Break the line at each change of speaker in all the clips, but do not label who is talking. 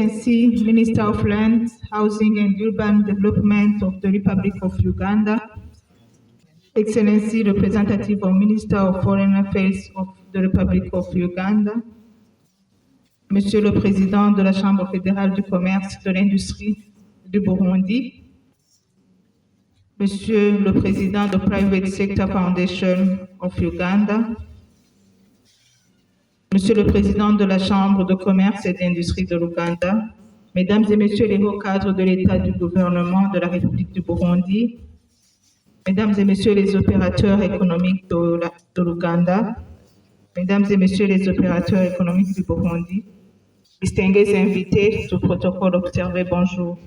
Excellency, Minister of Land, Housing and Urban Development of the Republic of Uganda, Excellency, Representative of Minister of Foreign Affairs of the Republic of Uganda, Monsieur le Président de la Chambre fédérale du commerce et de l'industrie du Burundi, Monsieur le Président de Private Sector Foundation of Uganda, Monsieur le Président de la Chambre de commerce et d'industrie de l'Ouganda, Mesdames et Messieurs les hauts cadres de l'État du gouvernement de la République du Burundi, Mesdames et Messieurs les opérateurs économiques de l'Ouganda, Mesdames et Messieurs les opérateurs économiques du Burundi, distingués invités sous protocole observé, bonjour.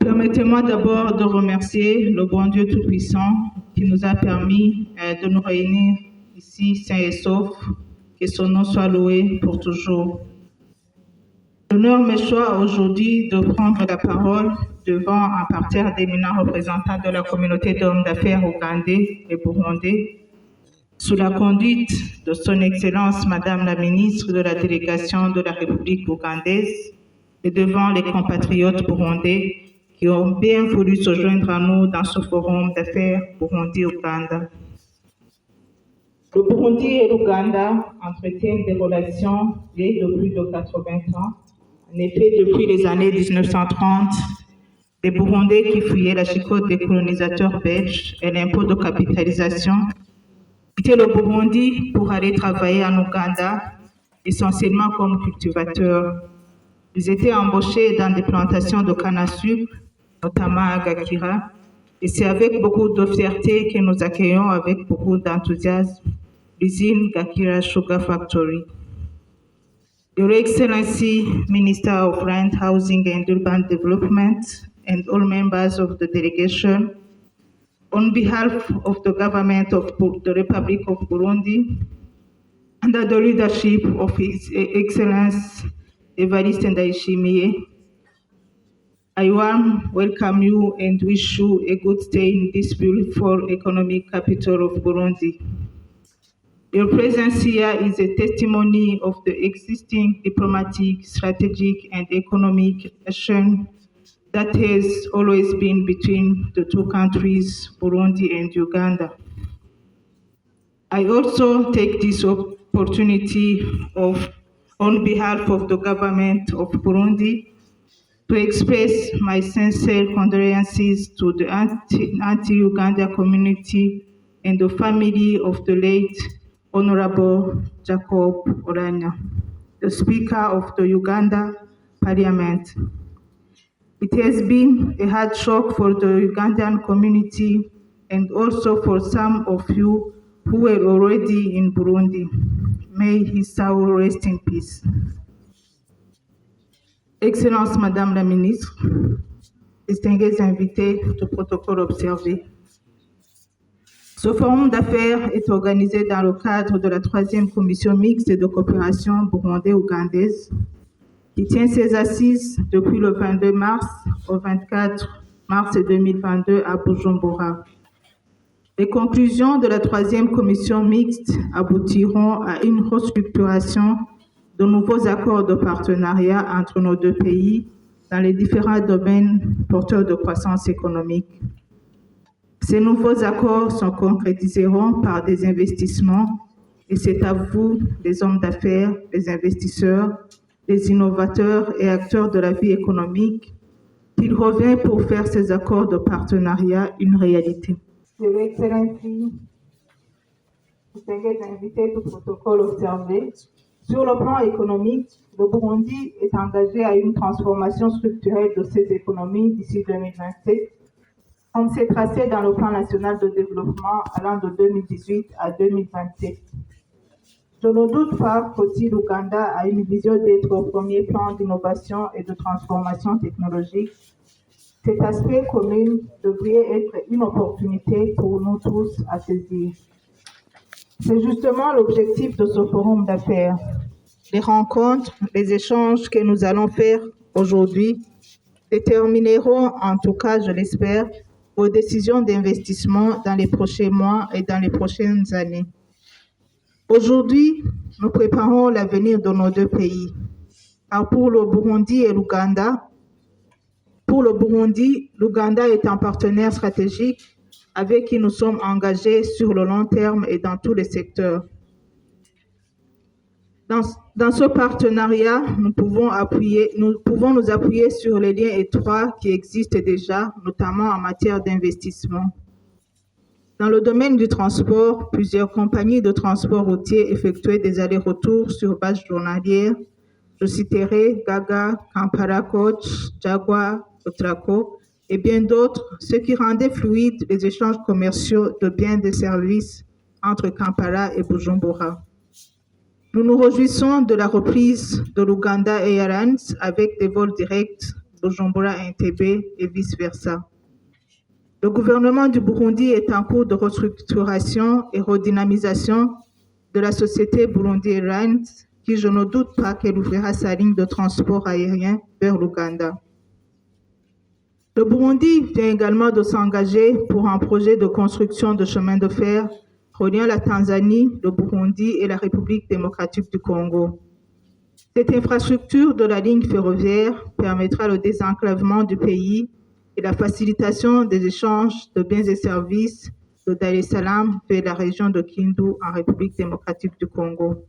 Permettez-moi d'abord de remercier le bon Dieu Tout-Puissant qui nous a permis de nous réunir ici, sains et saufs, que son nom soit loué pour toujours. L'honneur me choisit aujourd'hui de prendre la parole devant un parterre d'éminents représentants de la communauté d'hommes d'affaires ougandais et burundais, sous la conduite de son Excellence Madame la Ministre de la Délégation de la République ougandaise et devant les compatriotes burundais qui ont bien voulu se joindre à nous dans ce forum d'affaires Burundi-Ouganda. Le Burundi et l'Ouganda entretiennent des relations vieilles de plus de 80 ans. En effet, depuis les années 1930, les Burundais qui fuyaient la chicote des colonisateurs belges et l'impôt de capitalisation quittaient le Burundi pour aller travailler en Ouganda, essentiellement comme cultivateurs. Ils étaient embauchés dans des plantations de canne à sucre, notamment à Gakira, et c'est avec beaucoup de fierté que nous accueillons avec beaucoup d'enthousiasme l'usine Gakira Sugar Factory. Your Excellency, Minister of Land, Housing and Urban Development, and all members of the delegation, on behalf of the government of the Republic of Burundi, under the leadership of His Excellence Evariste Ndayishimiye, I warmly welcome you and wish you a good stay in this beautiful economic capital of Burundi. Your presence here is a testimony of the existing diplomatic, strategic, and economic action that has always been between the two countries, Burundi and Uganda. I also take this opportunity on behalf of the government of Burundi to express my sincere condolences to the anti-Uganda community and the family of the late Honorable Jacob Oulanyah, the Speaker of the Uganda Parliament. It has been a hard shock for the Ugandan community and also for some of you who were already in Burundi. May his soul rest in peace. Excellence Madame la Ministre, distingués invités, tout protocole observé. Ce forum d'affaires est organisé dans le cadre de la 3e commission mixte de coopération burundais-ougandaise qui tient ses assises depuis le 22 mars au 24 mars 2022 à Bujumbura. Les conclusions de la 3e commission mixte aboutiront à une restructuration de nouveaux accords de partenariat entre nos deux pays dans les différents domaines porteurs de croissance économique. Ces nouveaux accords se concrétiseront par des investissements et c'est à vous, les hommes d'affaires, les investisseurs, les innovateurs et acteurs de la vie économique, qu'il revient pour faire ces accords de partenariat une réalité. Your Excellency, distingués invités du protocole observé, sur le plan économique, le Burundi est engagé à une transformation structurelle de ses économies d'ici 2027, comme c'est tracé dans le plan national de développement allant de 2018 à 2027. Je ne doute pas qu'aussi l'Ouganda a une vision d'être au premier plan d'innovation et de transformation technologique. Cet aspect commun devrait être une opportunité pour nous tous à saisir. C'est justement l'objectif de ce forum d'affaires. Les rencontres, les échanges que nous allons faire aujourd'hui détermineront, en tout cas je l'espère, vos décisions d'investissement dans les prochains mois et dans les prochaines années. Aujourd'hui, nous préparons l'avenir de nos deux pays. car pour le Burundi et l'Ouganda, l'Ouganda est un partenaire stratégique avec qui nous sommes engagés sur le long terme et dans tous les secteurs. Dans ce partenariat, nous pouvons nous appuyer sur les liens étroits qui existent déjà, notamment en matière d'investissement. Dans le domaine du transport, plusieurs compagnies de transport routier effectuaient des allers-retours sur base journalière. Je citerai Gaga, Kampala Coach, Jaguar, Otraco et bien d'autres, ce qui rendait fluides les échanges commerciaux de biens et de services entre Kampala et Bujumbura. Nous nous réjouissons de la reprise de l'Uganda Airlines avec des vols directs Bujumbura-Entebbe et vice-versa. Le gouvernement du Burundi est en cours de restructuration et redynamisation de la société Burundi Airlines, qui je ne doute pas qu'elle ouvrira sa ligne de transport aérien vers l'Ouganda. Le Burundi vient également de s'engager pour un projet de construction de chemin de fer reliant la Tanzanie, le Burundi et la République démocratique du Congo. Cette infrastructure de la ligne ferroviaire permettra le désenclavement du pays et la facilitation des échanges de biens et services de Dar es Salaam vers la région de Kindu en République démocratique du Congo.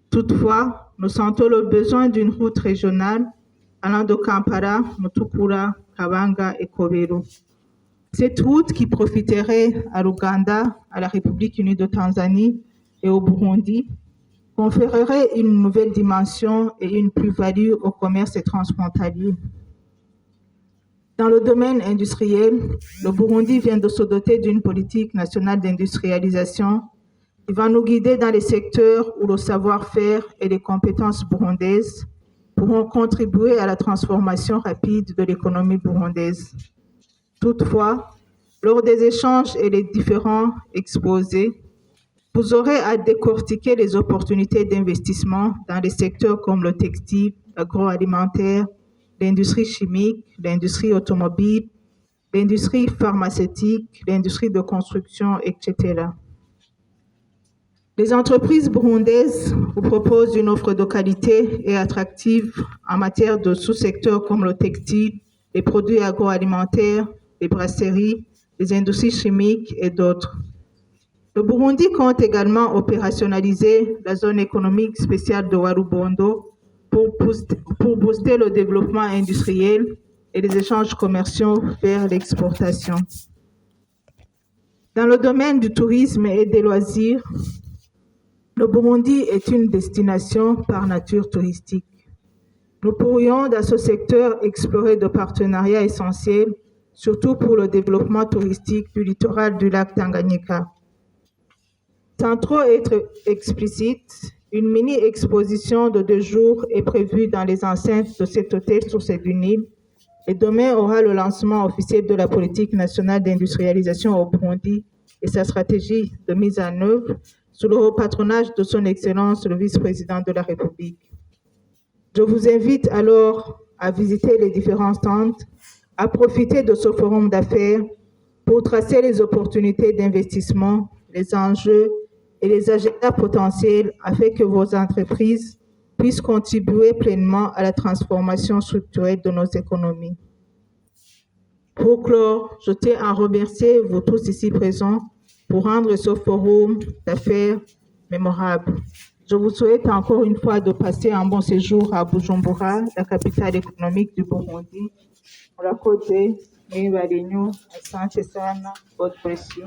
Toutefois, nous sentons le besoin d'une route régionale allant de Kampala, Mutukula, Kabanga et Kobero. Cette route qui profiterait à l'Ouganda, à la République unie de Tanzanie et au Burundi conférerait une nouvelle dimension et une plus-value au commerce transfrontalier. Dans le domaine industriel, le Burundi vient de se doter d'une politique nationale d'industrialisation qui va nous guider dans les secteurs où le savoir-faire et les compétences burundaises pourront contribuer à la transformation rapide de l'économie burundaise. Toutefois, lors des échanges et les différents exposés, vous aurez à décortiquer les opportunités d'investissement dans les secteurs comme le textile, l'agroalimentaire, l'industrie chimique, l'industrie automobile, l'industrie pharmaceutique, l'industrie de construction, etc. Les entreprises burundaises vous proposent une offre de qualité et attractive en matière de sous-secteurs comme le textile, les produits agroalimentaires, les brasseries, les industries chimiques et d'autres. Le Burundi compte également opérationnaliser la zone économique spéciale de Warubondo pour booster le développement industriel et les échanges commerciaux vers l'exportation. Dans le domaine du tourisme et des loisirs, le Burundi est une destination par nature touristique. Nous pourrions, dans ce secteur, explorer de partenariats essentiels, surtout pour le développement touristique du littoral du lac Tanganyika. Sans trop être explicite, une mini-exposition de 2 jours est prévue dans les enceintes de cet hôtel sur cette Nil et demain aura le lancement officiel de la politique nationale d'industrialisation au Burundi et sa stratégie de mise en œuvre sous le haut patronage de son Excellence le vice-président de la République. Je vous invite alors à visiter les différents stands, à profiter de ce forum d'affaires pour tracer les opportunités d'investissement, les enjeux et les agendas potentiels afin que vos entreprises puissent contribuer pleinement à la transformation structurelle de nos économies. Pour clore, je tiens à remercier vous tous ici présents pour rendre ce forum d'affaires mémorable. Je vous souhaite encore une fois de passer un bon séjour à Bujumbura, la capitale économique du Burundi. Murakoze, mwibalenyu, asante sana, God bless you.